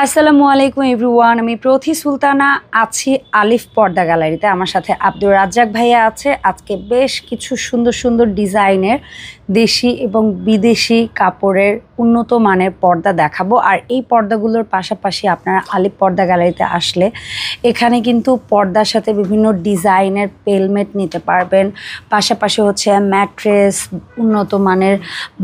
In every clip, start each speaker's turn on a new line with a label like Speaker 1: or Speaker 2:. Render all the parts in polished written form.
Speaker 1: আসসালামু আলাইকুম এভরিওয়ান। আমি প্রথি সুলতানা আছি আলিফ পর্দা গ্যালারিতে। আমার সাথে আব্দুর রাজ্জাক ভাইয়া আছে। আজকে বেশ কিছু সুন্দর সুন্দর ডিজাইনের দেশি এবং বিদেশি কাপড়ের উন্নত মানের পর্দা দেখাবো। আর এই পর্দাগুলোর পাশাপাশি আপনারা আলিফ পর্দা গ্যালারিতে আসলে এখানে কিন্তু পর্দার সাথে বিভিন্ন ডিজাইনের পেলমেট নিতে পারবেন। পাশাপাশি হচ্ছে ম্যাট্রেস, উন্নত মানের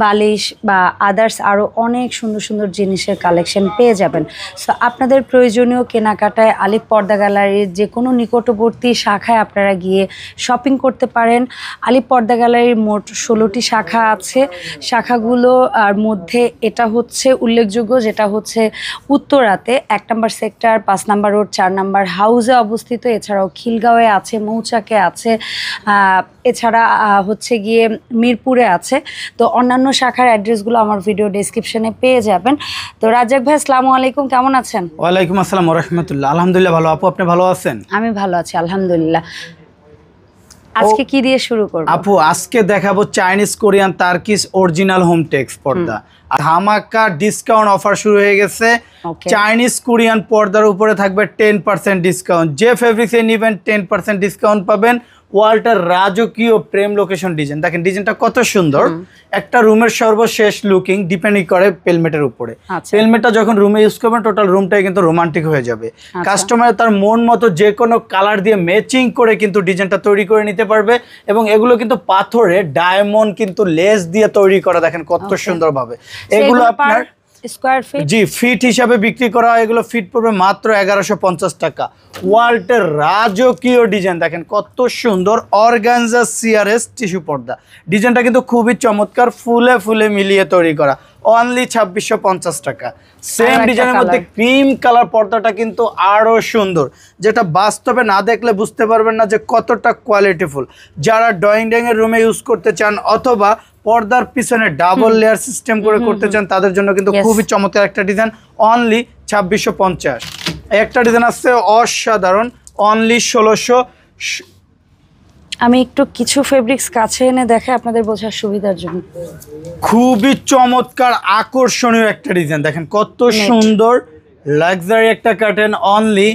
Speaker 1: বালিশ বা আদার্স আরও অনেক সুন্দর সুন্দর জিনিসের কালেকশন পেয়ে যাবেন। সো আপনাদের প্রয়োজনীয় কেনাকাটায় আলিফ পর্দা গ্যালারির যে কোনো নিকটবর্তী শাখায় আপনারা গিয়ে শপিং করতে পারেন। আলিফ পর্দা গ্যালারির মোট 16টি শাখা আছে। শাখাগুলো আর মধ্যে এটা হচ্ছে উল্লেখযোগ্য, যেটা হচ্ছে উত্তরাতে 1 নম্বর সেক্টর, 5 নম্বর রোড, 4 নম্বর হাউসে অবস্থিত। এছাড়াও খিলগাঁওয়ে আছে, মৌচাকে আছে, এছাড়া হচ্ছে গিয়ে মিরপুরে আছে। তো অন্যান্য শাখার অ্যাড্রেসগুলো আমার ভিডিও ডেসক্রিপশনে পেয়ে যাবেন। তো রাজ্জাক ভাই আসসালামু আলাইকুম, কেমন আছেন?
Speaker 2: ওয়ালাইকুম আসসালাম ওয়া রাহমাতুল্লাহ। আলহামদুলিল্লাহ ভালো। আপু আপনি ভালো আছেন?
Speaker 1: আমি ভালো আছি আলহামদুলিল্লাহ। আজকে কি দিয়ে শুরু করব?
Speaker 2: আপু আজকে দেখাবো Chinese, Korean, Turkish original home tex পর্দা। ধামাকা ডিসকাউন্ট অফার শুরু হয়ে গেছে। চাইনিজ কোরিয়ান পর্দার উপরে থাকবে 10% ডিসকাউন্ট। যে ফেব্রিক্সে নেবেন 10% ডিসকাউন্ট পাবেন। ওয়ালটার রাজকীয় প্রেম লোকেশন ডিজাইন, দেখেন ডিজাইনটা কত সুন্দর। একটা রুমের সর্বশেষ লুকিং ডিপেন্ড করে পেলমেটের উপরে। পেলমেটটা যখন রুমে ইউজ করবেন টোটাল রুমটাই কিন্তু রোমান্টিক হয়ে যাবে। কাস্টমার তার মন মতো যে কোনো কালার দিয়ে ম্যাচিং করে কিন্তু ডিজাইনটা তৈরি করে নিতে পারবে। এবং এগুলো কিন্তু পাথরে ডায়মন্ড কিন্তু লেস দিয়ে তৈরি করা, দেখেন কত সুন্দরভাবে। এগুলো আপনার
Speaker 1: স্কয়ার ফিট,
Speaker 2: জি ফিট হিসাবে বিক্রি করা হয়। এগুলো ফিট পড়বে মাত্র 1150 টাকা। ওয়ালটের রাজকীয় ডিজাইন দেখেন কত সুন্দর। অর্গানজা সিআরএস টিস্যু পর্দা, ডিজাইনটা কিন্তু খুবই চমৎকার, ফুলে ফুলে মিলিয়ে তৈরি করা। অনলি 2650 টাকা। সেম ডিজাইনের মধ্যে ক্রিম কালার পর্দাটা কিন্তু আরো সুন্দর, যেটা বাস্তবে না দেখলে বুঝতে পারবেন না যে কতটা কোয়ালিটিফুল। যারা ড্রয়িং এর রুমে ইউজ করতে চান অথবা পর্দার পিছনে ডাবল লেয়ার সিস্টেম করে করতে চান তাদের জন্য কিন্তু খুবই চমৎকার একটা ডিজাইন। অনলি 2650। একটা ডিজাইন আসছে অসাধারণ, অনলি 1600।
Speaker 1: আমি একটু কিছু ফেব্রিক্স কাছে এনে দেখে আপনাদের বোঝার সুবিধার জন্য।
Speaker 2: খুবই চমৎকার আকর্ষণীয় একটা ডিজাইন, দেখেন কত সুন্দর লাক্সারি একটা কার্টেন। অনলি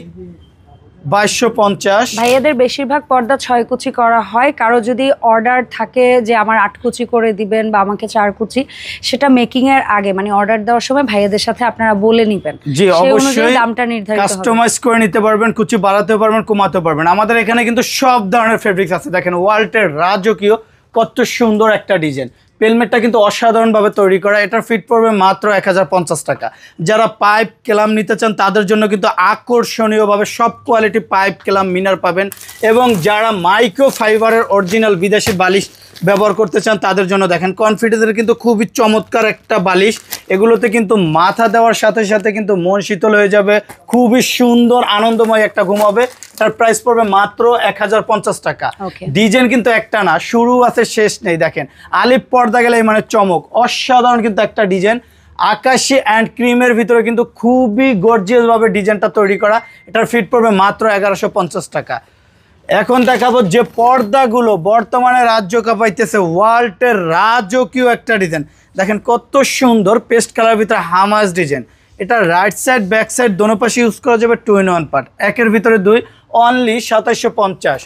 Speaker 2: 2250।
Speaker 1: ভাইয়াদের বেশিরভাগ পর্দা 6 কুচি করা হয়। কারো যদি অর্ডার থাকে যে আমার 8 কুচি করে দিবেন বা আমাকে 4 কুচি, সেটা মেকিং এর আগে মানে অর্ডার দেওয়ার সময় ভাইয়াদের সাথে আপনারা বলে নেবেন।
Speaker 2: জি অবশ্যই
Speaker 1: দামটা নির্ধারিত হবে,
Speaker 2: কাস্টমাইজ করে নিতে পারবেন, কুচি বাড়াতে পারবেন, কমাতে পারবেন। আমাদের এখানে কিন্তু সব ধরনের ফেব্রিক্স আছে। দেখেন ওয়ালটের রাজকীয় কত সুন্দর একটা ডিজাইন। পেলমেটটা কিন্তু অসাধারণভাবে তৈরি করা। এটার ফিট পড়বে মাত্র 1050 টাকা। যারা পাইপ কেলাম নিতে চান তাদের জন্য কিন্তু আকর্ষণীয়ভাবে সব কোয়ালিটি পাইপ কেলাম মিনার পাবেন। এবং যারা মাইক্রো ফাইবারের অরিজিনাল বিদেশি বালিশ ব্যবহার করতে চান তাদের জন্য দেখেন কনফিডেন্সের কিন্তু খুবই চমৎকার একটা বালিশ। এগুলোতে কিন্তু মাথা দেওয়ার সাথে সাথে কিন্তু মন শীতল হয়ে যাবে, খুবই সুন্দর আনন্দময় একটা ঘুম হবে। তার প্রাইস পড়বে মাত্র 1050 টাকা। ডিজাইন কিন্তু একটা না, শুরু আছে শেষ নেই। দেখেন আলিফ পর্দা গেলে মানে চমক, অসাধারণ কিন্তু একটা ডিজাইন। আকাশি অ্যান্ড ক্রিমের ভিতরে কিন্তু খুবই গর্জিয়াস ভাবে ডিজাইনটা তৈরি করা। এটার ফিট পড়বে মাত্র 1150 টাকা। এখন দেখাবো যে পর্দাগুলো বর্তমানে রাজ্য কাঁপাইতেছে, ওয়ালটের রাজকীয় একটা ডিজাইন। দেখেন কত সুন্দর পেস্ট কালার ভিতরে হামাস ডিজাইন। এটা রাইট সাইড ব্যাক সাইড দোনো পাশে ইউজ করা যাবে 2-in-1 পার্ট, একের ভিতরে 2। অনলি 2750।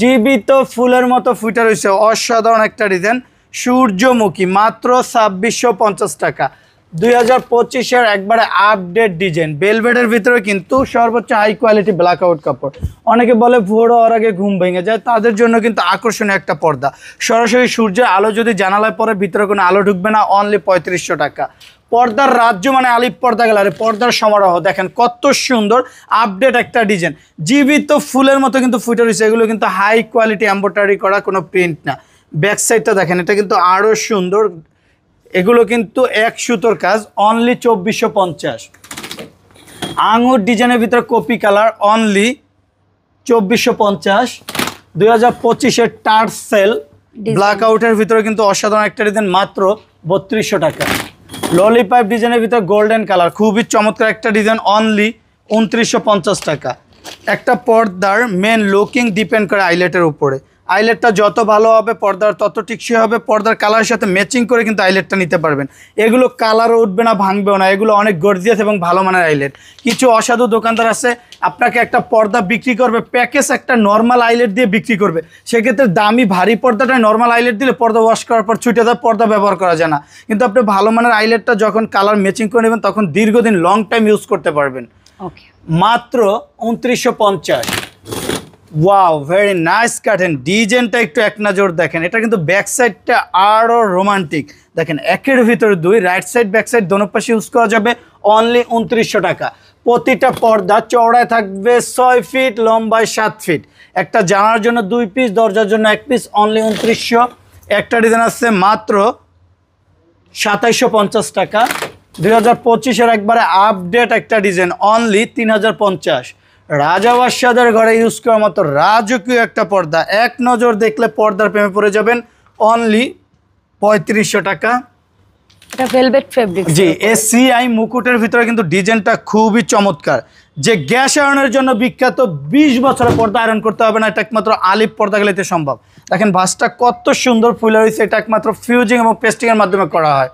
Speaker 2: জীবিত ফুলের মতো ফুটে রয়েছে অসাধারণ একটা ডিজাইন। সূর্যমুখী মাত্র 2650 টাকা। 2025-এর একবারে আপডেট ডিজাইন। বেলভেটের ভিতরে কিন্তু সর্বোচ্চ হাই কোয়ালিটি ব্ল্যাক আউট কাপড়। অনেকে বলে ভোর হওয়ার আগে ঘুম ভেঙে যায়, তাদের জন্য কিন্তু আকর্ষণীয় একটা পর্দা। সরাসরি সূর্যের আলো যদি জানালায় পরে ভিতরে কোনো আলো ঢুকবে না। অনলি 3500 টাকা। পর্দার রাজ্য মানে আলিফ পর্দা গ্যালারি, পর্দার সমারোহ। দেখেন কত সুন্দর আপডেট একটা ডিজাইন, জীবিত ফুলের মতো কিন্তু ফুটে রয়েছে। এগুলো কিন্তু হাই কোয়ালিটি এমব্রয়ডারি করা, কোনো প্রিন্ট না। ব্যাক সাইডটা দেখেন, এটা কিন্তু আরও সুন্দর। এগুলো কিন্তু এক সুতোর কাজ। অনলি 2450। আঙুর ডিজাইনের ভিতরে কপি কালার। অনলি 2450। 2025-এর টার্সেল ব্ল্যাক আউটের ভিতরে কিন্তু অসাধারণ একটা ডিজাইন, মাত্র 3200 টাকা। ললিপাইপ ডিজাইনের ভিতরে গোল্ডেন কালার, খুবই চমৎকার একটা ডিজাইন। অনলি 2950 টাকা। একটা পর্দার মেন লুকিং ডিপেন্ড করে আইলেটের উপরে। আইলেটটা যত ভালো হবে পর্দার তত টিকসই হবে, পর্দার কালারের সাথে ম্যাচিং করে কিন্তু আইলেটটা নিতে পারবেন। এগুলো কালারও উঠবে না, ভাঙবেও না, এগুলো অনেক গর্জিয়াস এবং ভালো মানের আইলেট। কিছু অসাধু দোকানদার আছে আপনাকে একটা পর্দা বিক্রি করবে প্যাকেজ একটা নর্মাল আইলেট দিয়ে বিক্রি করবে, সেক্ষেত্রে দামি ভারী পর্দাটায় নর্মাল আইলেট দিলে পর্দা ওয়াশ করার পর ছুটে যায়, পর্দা ব্যবহার করা যায় না। কিন্তু আপনি ভালো মানের আইলেটটা যখন কালার ম্যাচিং করে নেবেন তখন দীর্ঘদিন লং টাইম ইউজ করতে পারবেন।
Speaker 1: ওকে,
Speaker 2: মাত্র 2950। ওয়াও, ভেরি নাইস কাটেন। ডিজাইনটা একটু এক নজর দেখেন, এটা কিন্তু ব্যাক সাইডটা আরও রোমান্টিক। দেখেন একের ভিতরে দুই, রাইট সাইড ব্যাক সাইড দোনো পাশে ইউজ করা যাবে। অনলি 2900 টাকা। প্রতিটা পর্দা চওড়ায় থাকবে 6 ফিট, লম্বায় 7 ফিট। একটা জানার জন্য 2 পিস, দরজার জন্য 1 পিস। অনলি 2900। একটা ডিজাইন আছে মাত্র 2750 টাকা। 2025-এর একবারে আপডেট একটা ডিজাইন, অনলি 3050। রাজা বাদশাদের ঘরে ইউজ করার মতো রাজকীয় একটা পর্দা, এক নজর দেখলে পর্দার প্রেমে পড়ে যাবেন। অনলি 3500 টাকা।
Speaker 1: এটা ভেলভেট ফেব্রিক।
Speaker 2: জি, এসিআই মুকুটের ভিতরে কিন্তু ডিজাইনটা খুবই চমৎকার। যে গ্যাস আয়রনের জন্য বিখ্যাত, 20 বছরের পর্দা আয়রন করতে হবে না, এটা একমাত্র আলিফ পর্দা গেলেতে সম্ভব। দেখেন ভাঁজটা কত সুন্দর ফুলে হয়েছে, এটা একমাত্র ফিউজিং এবং পেস্টিংয়ের মাধ্যমে করা হয়।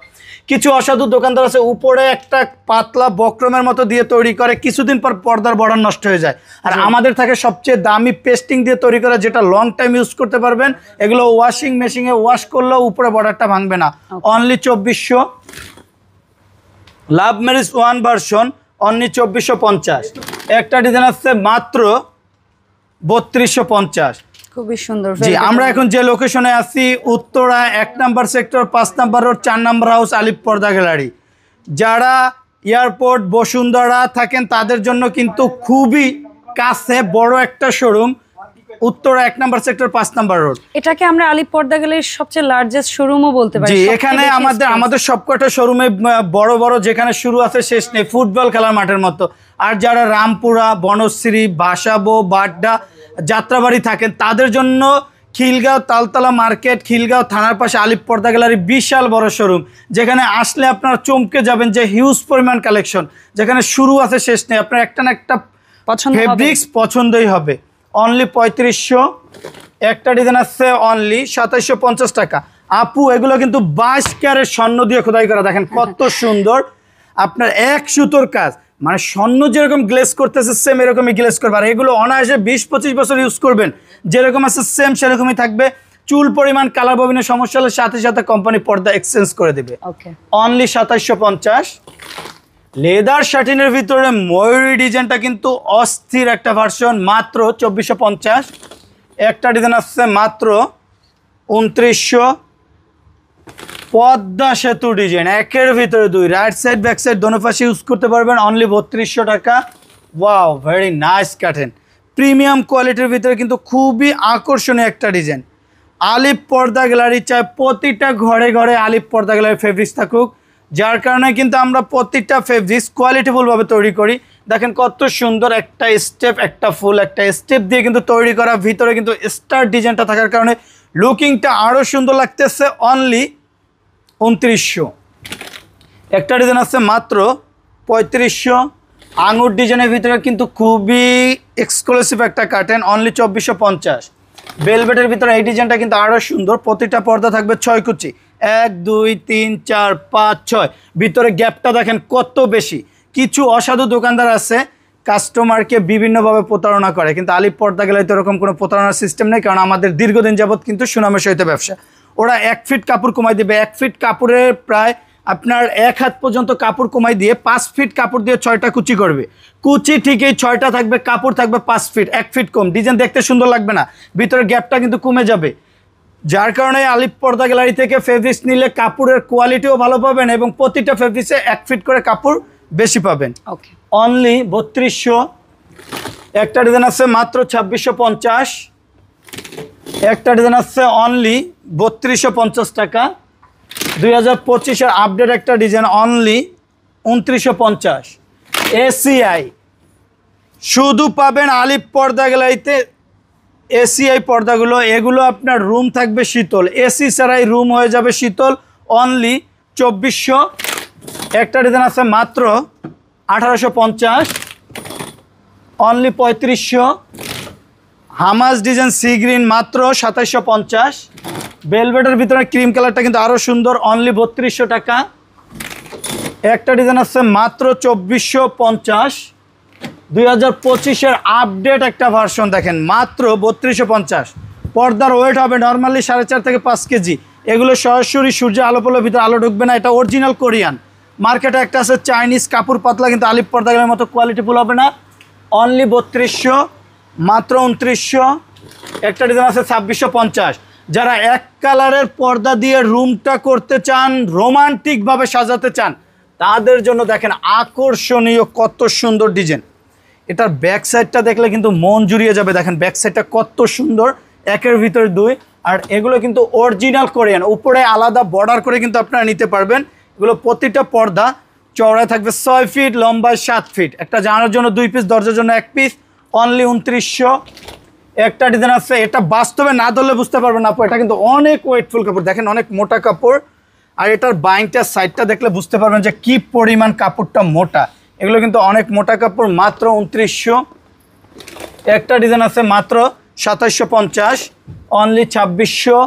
Speaker 2: কিছু অসাধু দোকানদার আছে উপরে একটা পাতলা বক্রমের মতো দিয়ে তৈরি করে, কিছুদিন পর পর্দার বর্ডার নষ্ট হয়ে যায়। আর আমাদের থাকে সবচেয়ে দামি পেস্টিং দিয়ে তৈরি করা, যেটা লং টাইম ইউজ করতে পারবেন। এগুলো ওয়াশিং মেশিনে ওয়াশ করলেও উপরে বর্ডারটা ভাঙবে না। Only 2400। Love marriage 1 version, only 2450। একটা ডিজাইন আছে মাত্র 3250।
Speaker 1: খুবই সুন্দর।
Speaker 2: জি, আমরা এখন যে লোকেশনে আছি Uttara 1 number sector, 5 number road, 4 number house, আলিফ পর্দা গ্যালারি। যারা এয়ারপোর্ট বসুন্ধরা থাকেন তাদের জন্য কিন্তু খুবই কাছে বড় একটা showroom, Uttara 1 number sector, 5 number road.
Speaker 1: এটাকে আমরা আলিফ পর্দা গ্যালারির সবচেয়ে লার্জেস্ট শোরুমও বলতে পারি।
Speaker 2: জি, এখানে আমাদের সবকটা শোরুমে বড় বড় যেখানে শুরু আছে শেষ নেই, ফুটবল খেলার মাঠের মতো। আর যারা রামপুরা, বনশ্রী, বাসাবো, বাড্ডা, যাত্রাবাড়ি থাকেন তাদের জন্য খিলগাঁও তালতলা মার্কেট, খিলগাঁও থানার পাশে আলিফ পর্দা গ্যালারি বিশাল বড় শোরুম, যেখানে আসলে আপনারা চমকে যাবেন যে হিউজ পরিমাণ কালেকশন, যেখানে শুরু আছে শেষ নেই। আপনার একটা না একটা ফেব্রিক্স পছন্দই হবে। অনলি 3500। একটা ডিজাইন আছে অনলি 2750 টাকা। আপু এগুলো কিন্তু 22 ক্যারেট স্বর্ণ দিয়ে খোদাই করা, দেখেন কত সুন্দর। আপনার এক সুতোর কাজ, মানে স্বর্ণ যেরকম গ্লেজ করতেছে সেম এরকমই গ্লেজ করবে। আর এগুলো অনায়াসে 20-25 বছর ইউজ করবেন, যেরকম আছে সেম সেরকমই থাকবে। চুল পরিমাণ কালার ববিনের সমস্যা হলে সাথে সাথে কোম্পানি পর্দা এক্সচেঞ্জ করে দেবে। অনলি 2750। লেদার শাটিনের ভিতরে ময়ূরী ডিজাইনটা কিন্তু অস্থির একটা ভার্সন, মাত্র 2450। একটা ডিজাইন আসছে মাত্র 2900। পদ্মা সেতু ডিজাইন, একের ভিতরে দুই, রাইট সাইড ব্যাক সাইড দোনো পাশে ইউজ করতে পারবেন। অনলি 3200 টাকা। ওয়াও, ভেরি নাইস কাটেন। প্রিমিয়াম কোয়ালিটির ভিতরে কিন্তু খুবই আকর্ষণীয় একটা ডিজাইন। আলিফ পর্দা গ্যালারি চায় প্রতিটা ঘরে ঘরে আলিফ পর্দা গ্যালারি ফেব্রিক্স থাকুক, যার কারণে কিন্তু আমরা প্রতিটা ফেব্রিক্স কোয়ালিটিফুলভাবে তৈরি করি। দেখেন কত সুন্দর একটা স্টেপ, একটা ফুল, একটা স্টেপ দিয়ে কিন্তু তৈরি করা। ভিতরে কিন্তু স্টার ডিজাইনটা থাকার কারণে লুকিংটা আরও সুন্দর লাগতেছে। অনলি 2900। একটা ডিজাইন আছে মাত্র 3500। আঙুর ডিজাইনের ভিতরে কিন্তু খুবই এক্সক্লুসিভ একটা কাটেন, অনলি 2450। বেলভেটের ভিতরে এই ডিজাইনটা কিন্তু আরও সুন্দর। প্রতিটা পর্দা থাকবে 6 কুচি, 1 2 3 4 5 6। ভিতরে গ্যাপটা দেখেন কত বেশি। কিছু অসাধু দোকানদার আছে কাস্টমারকে বিভিন্নভাবে প্রতারণা করে, কিন্তু আলিফ পর্দা গ্যালারিতে এরকম কোনো প্রতারণার সিস্টেম নেই, কারণ আমাদের দীর্ঘদিন যাবৎ কিন্তু সুনামের সহিত ব্যবসা। ওরা 1 ফিট কাপড় কমাই দেবে, 1 ফিট কাপড়ের প্রায় আপনার 1 হাত পর্যন্ত কাপড় কমাই দিয়ে 5 ফিট কাপড় দিয়ে 6টা কুচি করবে। কুচি ঠিকই 6টা থাকবে, কাপড় থাকবে 5 ফিট, 1 ফিট কম। ডিজাইন দেখতে সুন্দর লাগবে না, ভিতরে গ্যাপটা কিন্তু কমে যাবে। যার কারণে আলিফ পর্দা গ্যালারি থেকে ফেব্রিক্স নিলে কাপড়ের কোয়ালিটিও ভালো পাবেন এবং প্রতিটা ফেব্রিক্সে 1 ফিট করে কাপড় বেশি পাবেন। অনলি 3200। একটা ডিজাইন আছে মাত্র 2650। একটা ডিজাইন আছে অনলি 3250 টাকা। 2025-এর আপডেট একটা ডিজাইন, অনলি 2950। এসিআই শুধু পাবেন আলিফ পর্দা গ্যালারিতে। এসিআই পর্দাগুলো, এগুলো আপনার রুম থাকবে শীতল, এসি ছাড়াই রুম হয়ে যাবে শীতল। অনলি 2400। একটা ডিজাইন আছে মাত্র 1850। Only 3500। Hamas design sea green মাত্র 2750। ভেলভেটের ভিতরে ক্রিম কালারটা কিন্তু আরো সুন্দর, অনলি 3200 টাকা। একটা ডিজাইন আছে মাত্র 2450। 2025-এর আপডেট একটা ভার্সন দেখেন, মাত্র 3250। পর্দার ওয়েট হবে নর্মালি 4.5 থেকে 5 কেজি। এগুলো সরাসরি সূর্যের আলো পড়লে ভিতরে আলো ঢুকবে না, এটা অরিজিনাল কোরিয়ান। মার্কেটে একটা আছে চাইনিজ কাপড় পাতলা, কিন্তু আলিফ পর্দাগুলোর মতো কোয়ালিটিফুল হবে না। অনলি 3200, মাত্র 2900। একটা ডিজাইন আছে 2650। যারা এক কালারের পর্দা দিয়ে রুমটা করতে চান, রোমান্টিকভাবে সাজাতে চান, তাদের জন্য দেখেন আকর্ষণীয় কত সুন্দর ডিজাইন। এটার ব্যাক সাইডটা দেখলে কিন্তু মন জুড়িয়ে যাবে। দেখেন ব্যাক সাইডটা কত সুন্দর, একের ভিতরে দুই। আর এগুলো কিন্তু অরিজিনাল কোরিয়ান, উপরে আলাদা বর্ডার করে কিন্তু আপনারা নিতে পারবেন। এগুলো প্রতিটা পর্দা চওড়ায় থাকবে 6 ফিট, লম্বায় 7 ফিট। একটা জানার জন্য 2 পিস, দরজার জন্য 1 পিস, অনলি 2900। একটা ডিজাইন আছে, এটা বাস্তবে না ধরলে বুঝতে পারবেন না আপু, এটা কিন্তু অনেক ওয়েটফুল কাপড়, দেখেন অনেক মোটা কাপড়। আর এটার বাইংটার সাইডটা দেখলে বুঝতে পারবেন যে কি পরিমাণ কাপড়টা মোটা। এগুলো কিন্তু অনেক মোটা কাপড়, মাত্র 2900। একটা ডিজাইন আছে মাত্র 2750, অনলি 2600।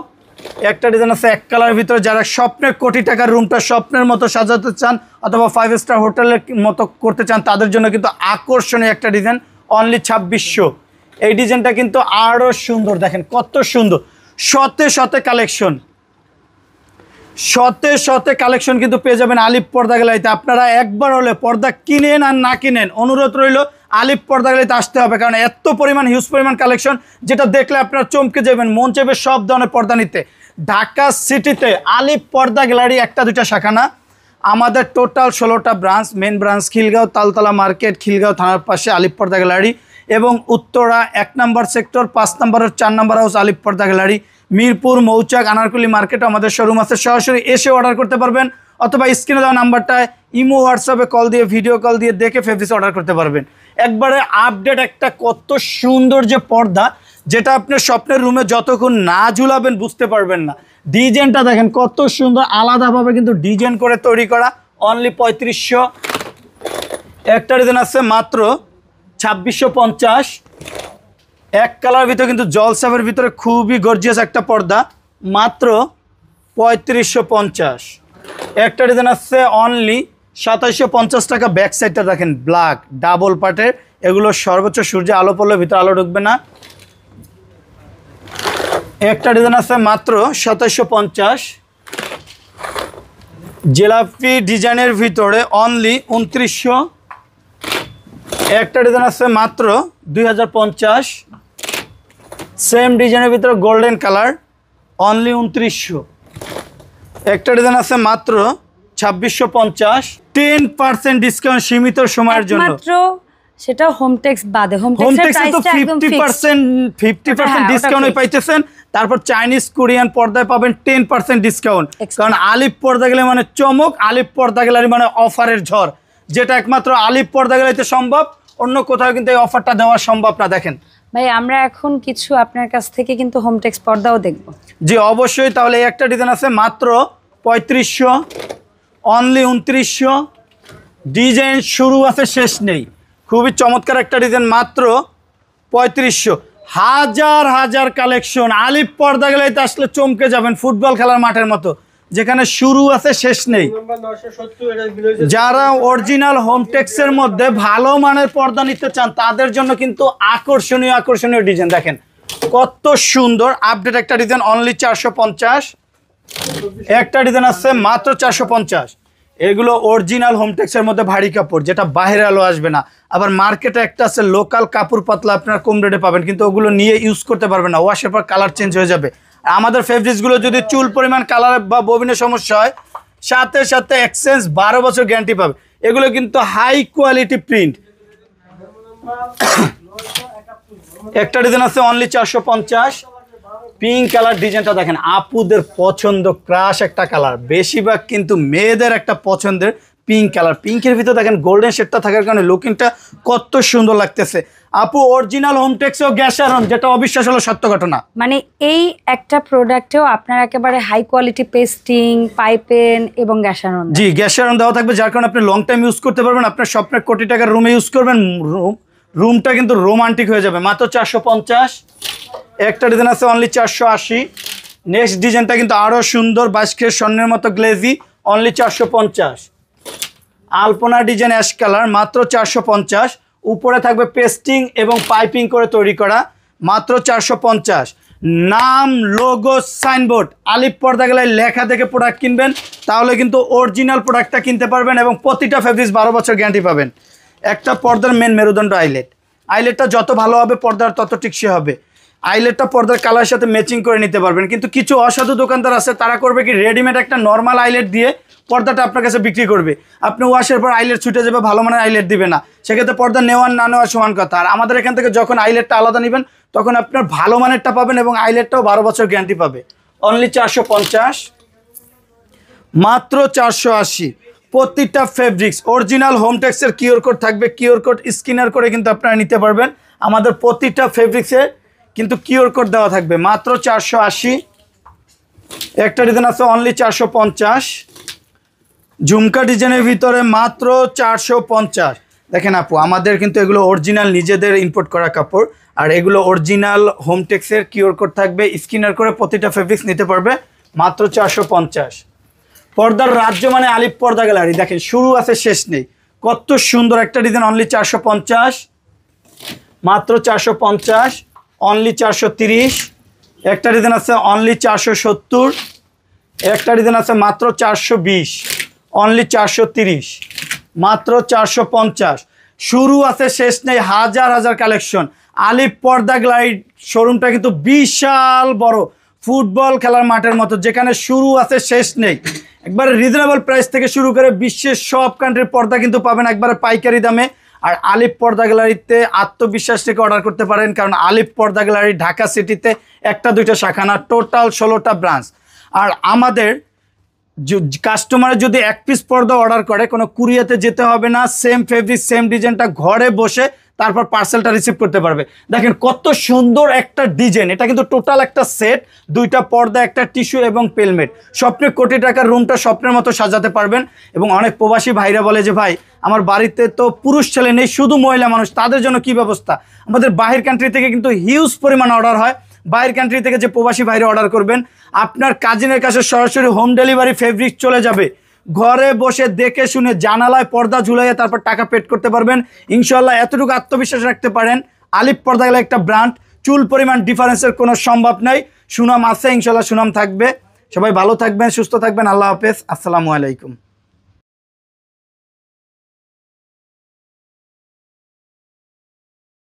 Speaker 2: একটা ডিজাইন আছে এক কালারের ভিতরে, যারা স্বপ্নের কোটি টাকার রুমটা স্বপ্নের মতো সাজাতে চান অথবা 5 স্টার হোটেলের মতো করতে চান, তাদের জন্য কিন্তু আকর্ষণীয় একটা ডিজাইন, অনলি 2600। এই ডিজাইনটা কিন্তু আরও সুন্দর, দেখেন কত সুন্দর। শতে শতে কালেকশন, শতে শতে কালেকশন কিন্তু পেয়ে যাবেন আলিফ পর্দা গ্যালারিতে। আপনারা একবার হলে পর্দা কিনেন আর না কিনেন, অনুরোধ রইল আলিফ পর্দা গ্যালারিতে আসতে হবে, কারণ এত পরিমাণ হিউজ পরিমাণ কালেকশন, যেটা দেখলে আপনারা চমকে যাবেন, মন চাইবে সব ধরনের পর্দা নিতে। ঢাকা সিটিতে আলিফ পর্দা গ্যালারি একটা দুইটা শাখা না, আমাদের টোটাল 16টা branch. Main branch Khilgaon Taltola market, Khilgaon থানার পাশে আলিফ পর্দা গ্যালারি, এবং উত্তরা 1 নম্বর সেক্টর 5 নম্বরের 4 নম্বর হাউস আলিফ পর্দা গ্যালারি। মিরপুর মৌচাক আনারকুলি মার্কেটে আমাদের শোরুম আছে, সরাসরি এসে অর্ডার করতে পারবেন, অথবা স্ক্রিনে দেওয়া নাম্বারটায় ইমো হোয়াটসঅ্যাপে কল দিয়ে ভিডিও কল দিয়ে দেখে ফেব্রিক্স অর্ডার করতে পারবেন। একবারে আপডেট একটা কত সুন্দর যে পর্দা, যেটা আপনার স্বপ্নের রুমে যতক্ষণ না ঝুলাবেন বুঝতে পারবেন না। ডিজাইনটা দেখেন কত সুন্দর, আলাদাভাবে কিন্তু ডিজাইন করে তৈরি করা, অনলি 3500। একটা ডিজাইন আছে মাত্র 2650। এক কালার ভিতরে কিন্তু জলসাপের ভিতরে খুবই গর্জিয়াস একটা পর্দা, মাত্র 3550। একটা ডিজাইন আছে অনলি 2750 টাকা। ব্যাক সাইডটা দেখেন ব্ল্যাক ডাবল পার্টের, এগুলো সর্বোচ্চ সূর্যে আলো পড়লে ভিতরে আলো ঢুকবে না। একটা ডিজাইন আছে মাত্র 2750। জেলাপি ডিজাইনের ভিতরে অনলি 2900। একটা ডিজাইন আছে মাত্র 2050। সেম ডিজাইনের ভিতরে গোল্ডেন কালার, অনলি 2900। একটা ডিজাইন আছে মাত্র 2650। 10% ডিসকাউন্ট সীমিত সময়ের জন্য,
Speaker 1: মাত্র সেটা হোম টেক্স বাদে। হোম
Speaker 2: হোম
Speaker 1: টেক্সের
Speaker 2: টেক্সে তো
Speaker 1: প্রাইসটা একদম ফিক্সড।
Speaker 2: 50% ডিসকাউন্টে পাইতেছেন। তারপর চাইনিজ কোরিয়ান পর্দায় পাবেন 10% ডিসকাউন্ট, কারণ আলিফ পর্দা গ্যালারি মানে চমক, আলিফ পর্দা গ্যালারি মানে অফারের ঝড়, যেটা একমাত্র আলিফ পর্দা গ্যালারিতে সম্ভব, অন্য কোথাও কিন্তু এই অফারটা দেওয়া সম্ভব না। দেখেন
Speaker 1: ভাই, আমরা এখন কিছু আপনার কাছ থেকে কিন্তু হোম টেক্স পর্দাও দেখব।
Speaker 2: জি অবশ্যই। তাহলে এই একটা ডিজাইন আছে মাত্র 3500, অনলি 2900। ডিজাইন শুরু আছে শেষ নেই, খুবই চমৎকার একটা ডিজাইন, মাত্র 3500। হাজার হাজার কালেকশন, আলিফ পর্দা গ্যালারিতে আসলে চমকে যাবেন, ফুটবল খেলার মাঠের মতো, যেখানে শুরু আছে শেষ নেই। যারা অরিজিনাল হোম টেক্সের মধ্যে ভালো মানের পর্দা নিতে চান, তাদের জন্য কিন্তু আকর্ষণীয় আকর্ষণীয় ডিজাইন। দেখেন কত সুন্দর আপডেট একটা ডিজাইন, অনলি 450। একটা ডিজাইন আছে মাত্র 450। এগুলো অরিজিনাল হোম টেক্সের মধ্যে ভারী কাপড়, যেটা বাইরে আলো আসবে না। আবার মার্কেটে একটা আছে লোকাল কাপড় পাতলা, আপনারা কম রেটে পাবেন, কিন্তু ওগুলো নিয়ে ইউজ করতে পারবেন না, ওয়াশের পর কালার চেঞ্জ হয়ে যাবে। আমাদের ফেব্রিক্সগুলো যদি চুল পরিমাণ কালার বা ববিনের সমস্যা হয়, সাথে সাথে এক্সচেঞ্জ 12 বছর গ্যারান্টি পাবে। এগুলো কিন্তু হাই কোয়ালিটি প্রিন্ট। একটা ডিজাইন আছে অনলি 450। পিঙ্ক কালার ডিজাইনটা দেখেন, আপুদের পছন্দ ক্রাশ একটা কালার, বেশিরভাগ কিন্তু মেয়েদের একটা পছন্দের পিঙ্ক কালার। পিঙ্কের ভিতরে দেখেন গোল্ডেন শেডটা থাকার কারণে লুকিংটা কত সুন্দর লাগতেছে। আপু অরিজিনাল হোম টেক্স ও গ্যাসারন, যেটা অবিশ্বাস হলো সত্য ঘটনা।
Speaker 1: মানে এই একটা প্রোডাক্টেও আপনার একেবারে হাই কোয়ালিটি পেস্টিং, পাইপেন এবং গ্যাসারন।
Speaker 2: জি গ্যাসারন দেওয়া থাকবে, যার কারণে আপনি লং টাইম ইউজ করতে পারবেন। আপনার স্বপ্নের কোটি টাকার রুমে ইউজ করবেন, রুমটা কিন্তু রোমান্টিক হয়ে যাবে। মাত্র 450। একটা ডিজাইন আছে অনলি 480। নেক্সট ডিজাইনটা কিন্তু আরও সুন্দর, 22 ক্যারেট স্বর্ণের মতো গ্লেজি, অনলি 450। আলপনা ডিজাইন অ্যাশ কালার, মাত্র 450। উপরে থাকবে পেস্টিং এবং পাইপিং করে তৈরি করা, মাত্র 450। নাম, লোগো, সাইনবোর্ড আলিফ পর্দা গ্যালারি লেখা থেকে প্রোডাক্ট কিনবেন, তাহলে কিন্তু অরিজিনাল প্রোডাক্টটা কিনতে পারবেন এবং প্রতিটা ফেব্রিক্স 12 বছর গ্যারান্টি পাবেন। একটা পর্দার মেন মেরুদণ্ড আইলেট। আইলেটটা যত ভালো হবে পর্দার তত টিকসই হবে। আইলেটটা পর্দার কালারের সাথে ম্যাচিং করে নিতে পারবেন। কিন্তু কিছু অসাধু দোকানদার আছে, তারা করবে কি রেডিমেড একটা নর্মাল আইলেট দিয়ে পর্দাটা আপনার কাছে বিক্রি করবে। আপনি ওয়াশের পর আইলেট ছুটে যাবে, ভালো মানের আইলেট দিবে না, সেক্ষেত্রে পর্দা নেওয়ার না নেওয়ার সমান কথা। আর আমাদের এখান থেকে যখন আইলেটটা আলাদা নেবেন তখন আপনার ভালো মানেরটা পাবেন এবং আইলেটটাও 12 বছর গ্যারান্টি পাবে। অনলি 450, মাত্র 480। প্রতিটা ফেব্রিক্স অরিজিনাল হোমটেক্সের কিউআর কোড থাকবে, কিউআর কোড স্ক্যানার করে কিন্তু আপনারা নিতে পারবেন। আমাদের প্রতিটা ফেব্রিক্সে কিন্তু কিউআর কোড দেওয়া থাকবে। মাত্র 480। একটা ডিজাইন আছে অনলি 450। ঝুমকা ডিজাইনের ভিতরে মাত্র 450। দেখেন আপু, আমাদের কিন্তু এগুলো অরিজিনাল নিজেদের ইম্পোর্ট করা কাপড়, আর এগুলো অরিজিনাল হোমটেক্সের কিউআর কোড থাকবে, স্ক্যানার করে প্রতিটা ফেব্রিক্স নিতে পারবে। মাত্র 450। পর্দার রাজ্য মানে আলিফ পর্দা গ্যালারি। দেখেন শুরু আছে শেষ নেই, কত সুন্দর একটা ডিজাইন, অনলি 450। মাত্র 450। অনলি 430। একটা ডিজাইন আছে অনলি 470। একটা ডিজাইন আছে মাত্র 420। অনলি 430। মাত্র 450। শুরু আছে শেষ নেই, হাজার হাজার কালেকশন। আলিফ পর্দা গ্যালারি শোরুমটা কিন্তু বিশাল বড়, ফুটবল খেলার মাঠের মতো, যেখানে শুরু আছে শেষ নেই। একবারে রিজনেবল প্রাইস থেকে শুরু করে বিশ্বের সব কান্ট্রির পর্দা কিন্তু পাবেন একবারে পাইকারি দামে। আর আলিফ পর্দা গ্যালারিতে আত্মবিশ্বাস থেকে অর্ডার করতে পারেন, কারণ আলিফ পর্দা গ্যালারি ঢাকা সিটিতে একটা দুইটা শাখা না, টোটাল 16টা ব্রাঞ্চ। আর আমাদের কাস্টমার যদি এক পিস পর্দা অর্ডার করে, কোনো কুরিয়াতে যেতে হবে না, সেম ফেব্রিক সেম ডিজাইনটা ঘরে বসে তারপর পার্সেলটা রিসিভ করতে পারবে। দেখেন কত সুন্দর একটা ডিজাইন, এটা কিন্তু টোটাল একটা সেট, দুইটা পর্দা, একটা টিস্যু এবং পেলমেট। স্বপ্নে কোটি টাকার রুমটা স্বপ্নের মতো সাজাতে পারবেন। এবং অনেক প্রবাসী ভাইরা বলে যে ভাই আমার বাড়িতে তো পুরুষ ছেলে নেই, শুধু মহিলা মানুষ, তাদের জন্য কি ব্যবস্থা? আমাদের বাহির কান্ট্রি থেকে কিন্তু হিউজ পরিমাণ অর্ডার হয়। বাইরের কান্ট্রি থেকে যে প্রবাসী ভাইরা অর্ডার করবেন, আপনার কাজিনের কাছে সরাসরি হোম ডেলিভারি ফেব্রিক চলে যাবে, ঘরে বসে দেখে শুনে জানালায় পর্দা ঝুলাইয়ে তারপর টাকা পেড করতে পারবেন ইনশাল্লাহ। এতটুকু আত্মবিশ্বাস রাখতে পারেন, আলিফ পর্দা গ্যালারি একটা ব্র্যান্ড, চুল পরিমাণ ডিফারেন্সের কোনো সম্ভব নাই। সুনাম আছে, ইনশাল্লাহ সুনাম থাকবে। সবাই ভালো থাকবেন, সুস্থ থাকবেন। আল্লাহ হাফেজ, আসসালামু আলাইকুম।